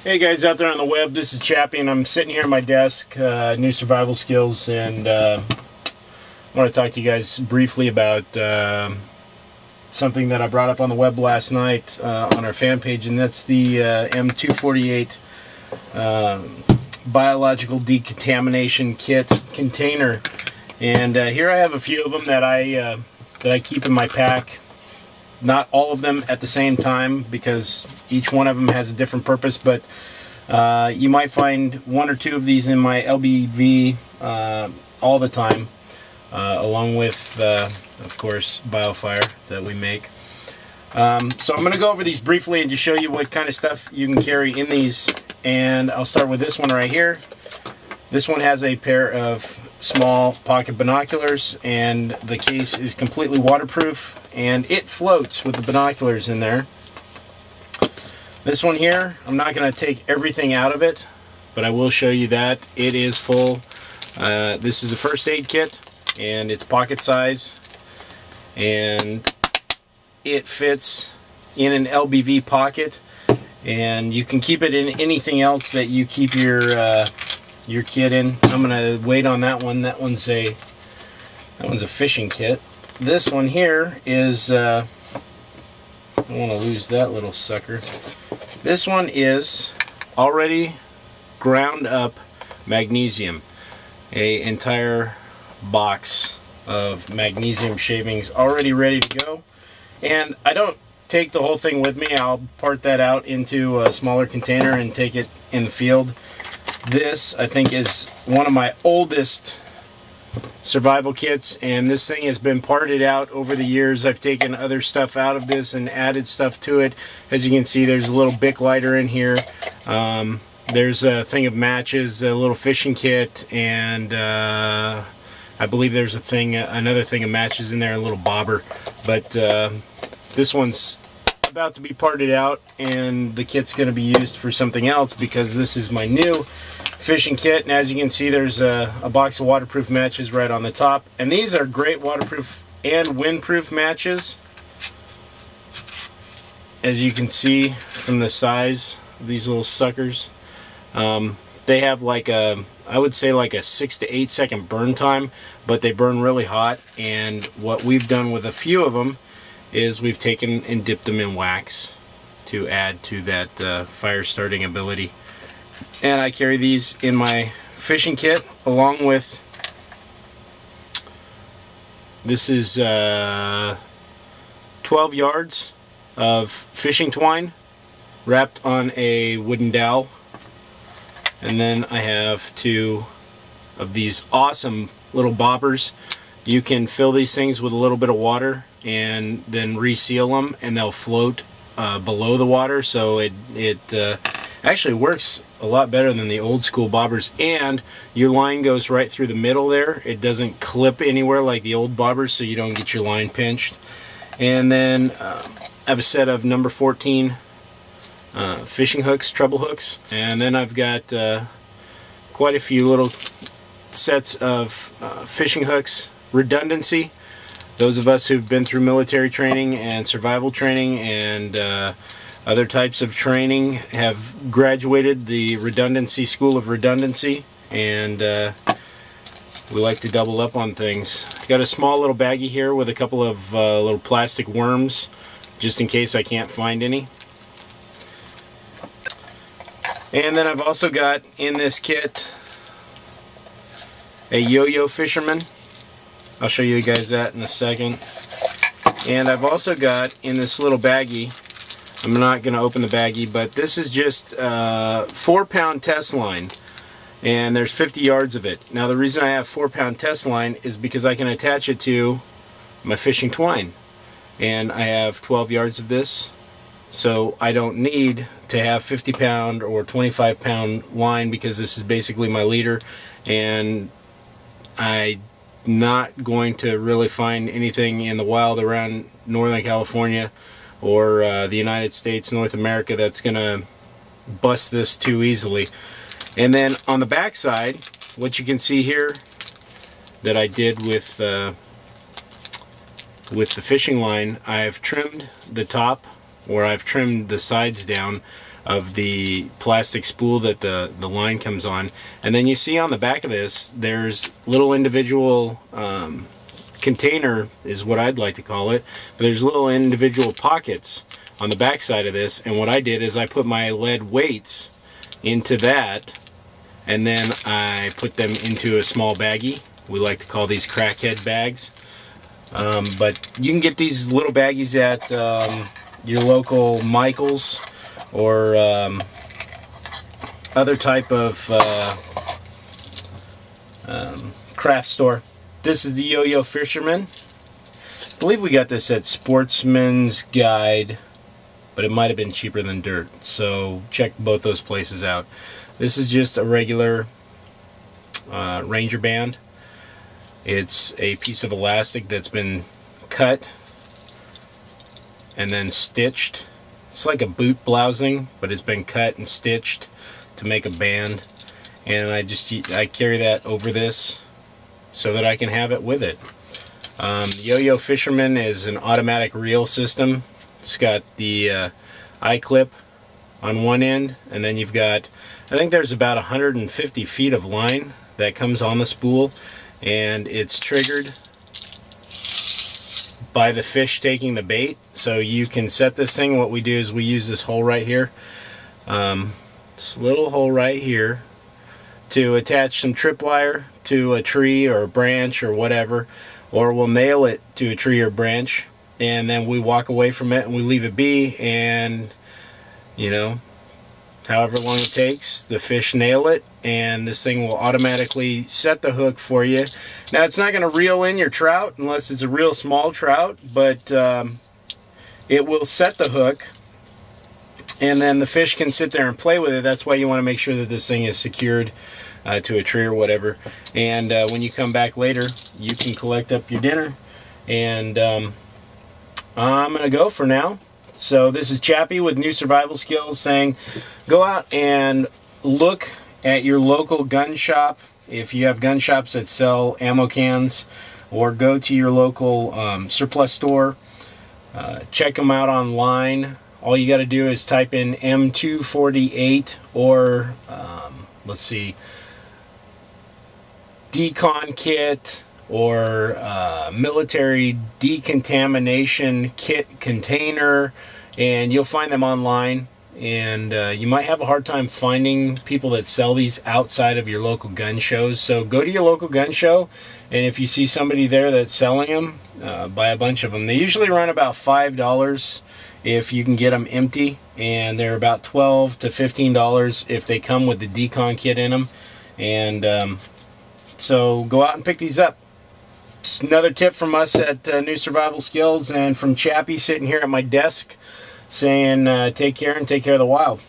Hey guys out there on the web, this is Chappy and I'm sitting here at my desk, new survival skills, and I want to talk to you guys briefly about something that I brought up on the web last night on our fan page, and that's the M248 biological decontamination kit container. And here I have a few of them that I keep in my pack. Not all of them at the same time, because each one of them has a different purpose, but you might find one or two of these in my LBV all the time, along with, of course, BioFire that we make. So I'm going to go over these briefly and just show you what kind of stuff you can carry in these. And I'll start with this one right here. This one has a pair of small pocket binoculars, and the case is completely waterproof, and it floats with the binoculars in there. This one here, I'm not going to take everything out of it, but I will show you that it is full. This is a first aid kit, and it's pocket size, and it fits in an LBV pocket, and you can keep it in anything else that you keep your kit in. I'm gonna wait on that one. That one's a fishing kit. This one here is I don't want to lose that little sucker. This one is already ground up magnesium, a entire box of magnesium shavings already ready to go. And I don't take the whole thing with me. I'll part that out into a smaller container and take it in the field. This, I think, is one of my oldest survival kits, and this thing has been parted out over the years. I've taken other stuff out of this and added stuff to it. As you can see, there's a little Bic lighter in here. There's a thing of matches, a little fishing kit, and I believe there's another thing of matches in there, a little bobber. But this one's about to be parted out, and the kit's going to be used for something else, because this is my new fishing kit. And as you can see, there's a box of waterproof matches right on the top, and these are great waterproof and windproof matches. As you can see from the size of these little suckers, they have like I would say like a 6 to 8 second burn time, but they burn really hot. And what we've done with a few of them is we've taken and dipped them in wax to add to that fire starting ability. And I carry these in my fishing kit, along with, this is 12 yards of fishing twine wrapped on a wooden dowel. And then I have 2 of these awesome little bobbers. You can fill these things with a little bit of water and then reseal them, and they'll float below the water. So it actually works a lot better than the old school bobbers, and your line goes right through the middle there. It doesn't clip anywhere like the old bobbers, so you don't get your line pinched. And then I have a set of number 14 fishing hooks, treble hooks, and then I've got quite a few little sets of fishing hooks, redundancy. Those of us who've been through military training and survival training and other types of training have graduated the redundancy school of redundancy, and we like to double up on things. Got a small little baggie here with a couple of little plastic worms, just in case I can't find any. And then I've also got in this kit a yo-yo fisherman. I'll show you guys that in a second. And I've also got in this little baggie, I'm not going to open the baggie, but this is just 4-pound test line, and there's 50 yards of it. Now the reason I have 4-pound test line is because I can attach it to my fishing twine, and I have 12 yards of this, so I don't need to have 50-pound or 25-pound line, because this is basically my leader, and I'm not going to really find anything in the wild around Northern California or the United States, North America, that's gonna bust this too easily. And then on the back side, what you can see here that I did with the fishing line, I've trimmed the top, or I've trimmed the sides down of the plastic spool that the line comes on. And then you see on the back of this, there's little individual container is what I'd like to call it, but there's little individual pockets on the back side of this. And what I did is I put my lead weights into that, and then I put them into a small baggie. We like to call these crackhead bags. But you can get these little baggies at your local Michael's or other type of craft store. This is the Yo-Yo Fisherman. I believe we got this at Sportsman's Guide, but it might have been cheaper than dirt, so check both those places out. This is just a regular Ranger band. It's a piece of elastic that's been cut and then stitched. It's like a boot blousing, but it's been cut and stitched to make a band. And I carry that over this so that I can have it with it. Yo-Yo Fisherman is an automatic reel system. It's got the eye-clip on one end, and then you've got, I think there's about 150 feet of line that comes on the spool, and it's triggered by the fish taking the bait. So you can set this thing. What we do is we use this hole right here, this little hole right here, to attach some tripwire to a tree or a branch or whatever, or we'll nail it to a tree or branch, and then we walk away from it and we leave it be, and you know, however long it takes, the fish nail it, and this thing will automatically set the hook for you. Now, it's not going to reel in your trout unless it's a real small trout, but it will set the hook, and then the fish can sit there and play with it. That's why you want to make sure that this thing is secured to a tree or whatever. And when you come back later, you can collect up your dinner. And I'm going to go for now. So this is Chappy with New Survival Skills saying, go out and look at your local gun shop. If you have gun shops that sell ammo cans, or go to your local surplus store, check them out online. All you got to do is type in M248 or let's see, decon kit, or military decontamination kit container, and you'll find them online. And you might have a hard time finding people that sell these outside of your local gun shows. So go to your local gun show, and if you see somebody there that's selling them, buy a bunch of them. They usually run about $5 if you can get them empty, and they're about $12 to $15 if they come with the decon kit in them. And so go out and pick these up. It's another tip from us at New Survival Skills, and from Chappy sitting here at my desk saying take care and take care of the wild.